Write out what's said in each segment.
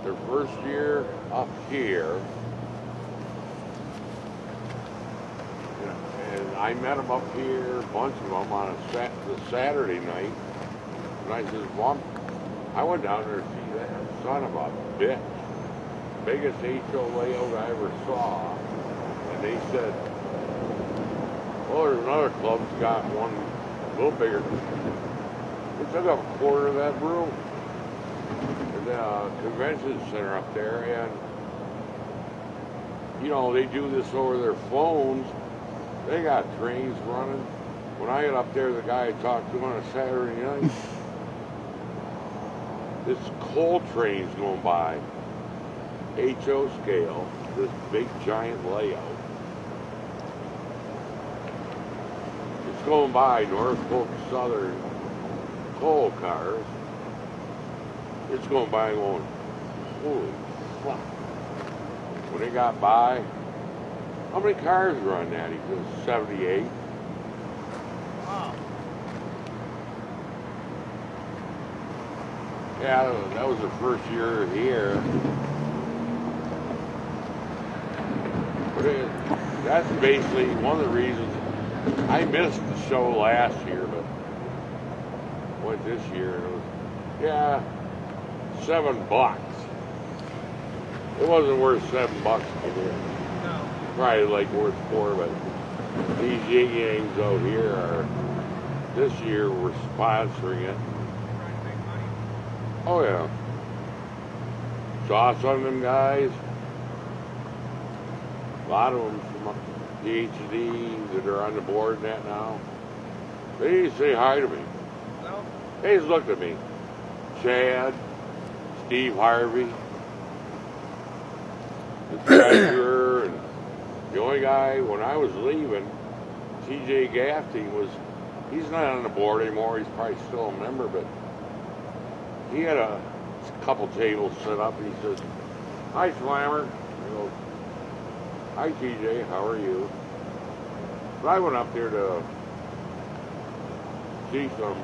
their first year up here. And I met them up here, a bunch of them, on the Saturday night. And I said, Mom, I went down there to see that son of a bitch. Biggest HO layout I ever saw. And they said, well, there's another club that's got one a little bigger. They took up a quarter of that room. The convention center up there, and you know, they do this over their phones. They got trains running. When I got up there, the guy I talked to on a Saturday night, this coal train's going by, HO scale, this big giant layout. It's going by Norfolk Southern coal cars. It's going by and going, holy fuck. When they got by, how many cars were on that? He says 78. Wow. Yeah, that was the first year here. But that's basically one of the reasons I missed the show last year, but went this year and it was, yeah, $7. It wasn't worth $7 to get in. No. Probably like worth $4, but these yin-yangs out here are, this year we're sponsoring it. Trying to make money. Oh yeah. Saw some of them guys. A lot of them from PhD that are on the board and that now. They didn't say hi to me. No? They just looked at me. Chad, Steve Harvey, the treasurer, and the only guy when I was leaving, TJ Gaffney, he's not on the board anymore, he's probably still a member, but he had a couple tables set up and he says, hi Slammer. I go, hi TJ, how are you? So I went up there to see some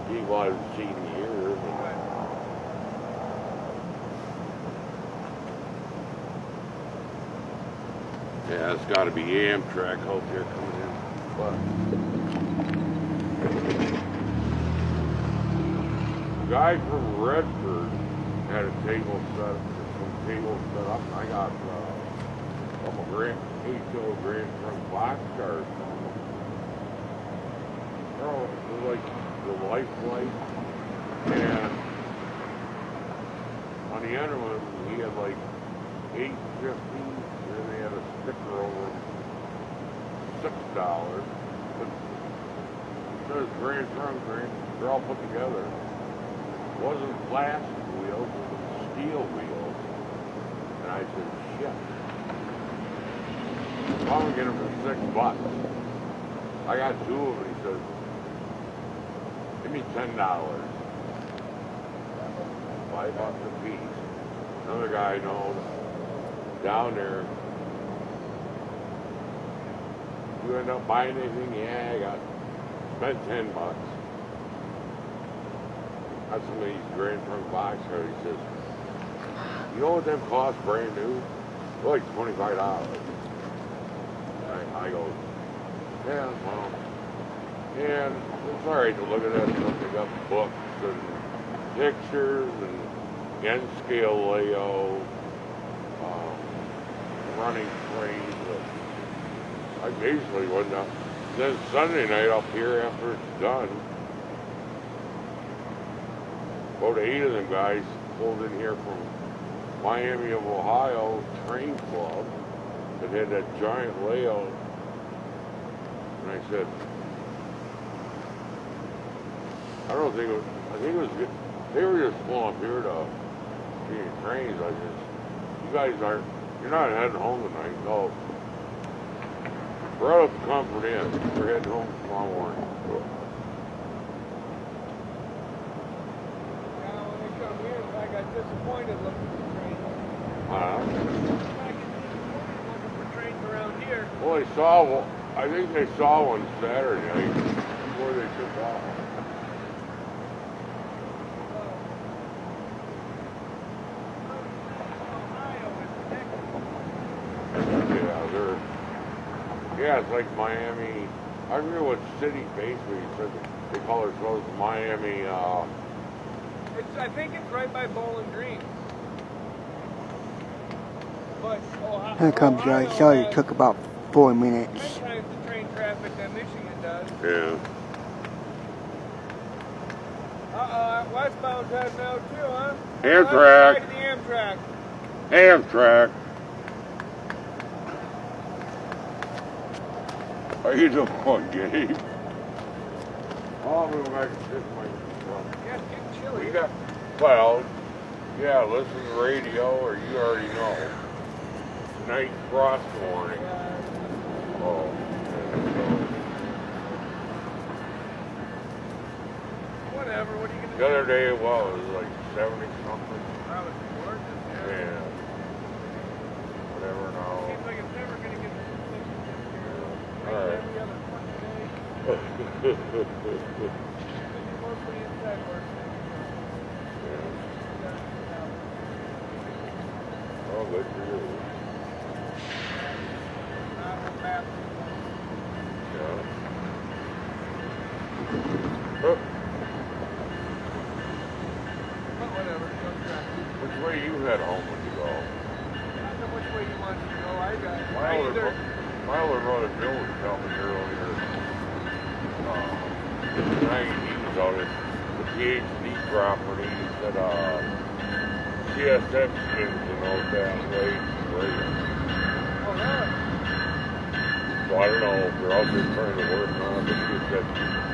people I haven't seen in years. Yeah, it's got to be AMTRAK out there coming in. But the guy from Redford had a table set up, and I got some Grand Trunk boxcars. Oh, it was like the life flight, and on the end of it, he had like 850. And they had a sticker over $6. But it says Grand Trunk, they're all put together. It wasn't plastic wheels, it was steel wheels. And I said, shit. I'm gonna get them for $6. I got two of them, he says, give me $10. $5 a piece. Another guy I know down there, you end up buying anything? Yeah, I spent $10. Got some of these Grand Trunk boxcars. He says, you know what them cost brand new? They're like $25. I go, yeah, well, and it's all right to look at that stuff. They got books and pictures and N-scale layout, running trains. I basically went down. Then Sunday night up here after it's done, about 8 of them guys pulled in here from Miami of Ohio Train Club that had that giant layout. And I said, I think it was good. They were just pulling up here to see trains. I just, you guys you're not heading home tonight. No. Brought up the Comfort Inn. We're heading home tomorrow morning. Yeah, when they come here, I got disappointed looking for trains. I get disappointed looking for trains around here. Well, I think they saw one Saturday night before they took off. Yeah, it's like Miami. I forget what city basically said they call themselves Miami. I think it's right by Bowling Green. But Here comes Joe. Sorry, it took about 4 minutes. sometimes the train traffic that Michigan does. Yeah. Westbound's heading out too, huh? Amtrak. The Amtrak. AMTRAK. How you doing, Gabe? Oh, I'm going back and sit my. Yeah, it's getting chilly. We got, well, yeah, listen to the radio, or you already know. Night frost warning. Oh. Whatever, what are you going to do? The other day, well, it was like 70 something. That was gorgeous, yeah. Yeah. Whatever now. Seems like it's never going to get this year. All right. Every other fucking day. Mostly inside work. Oh, good for you. Yeah. Oh, But whatever, which way you head home when you go? I don't know which way you want to go. My older brother Bill was telling me earlier. He was out at the PhD property. He said, CSX engine out that way. Oh, really? So I don't know if they're out there trying to work on it, but he said,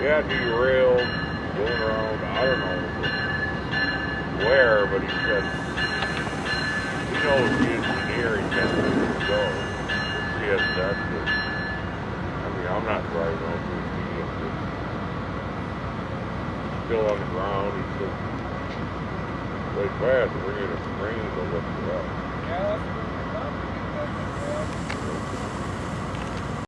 yeah, derailed, going around, I don't know where, but he said, he knows the engineer, he can't let it go. CSX is, I mean, I'm not driving out there, still on the ground, he said, wait fast, we're going to train to lift it up. Yeah, that's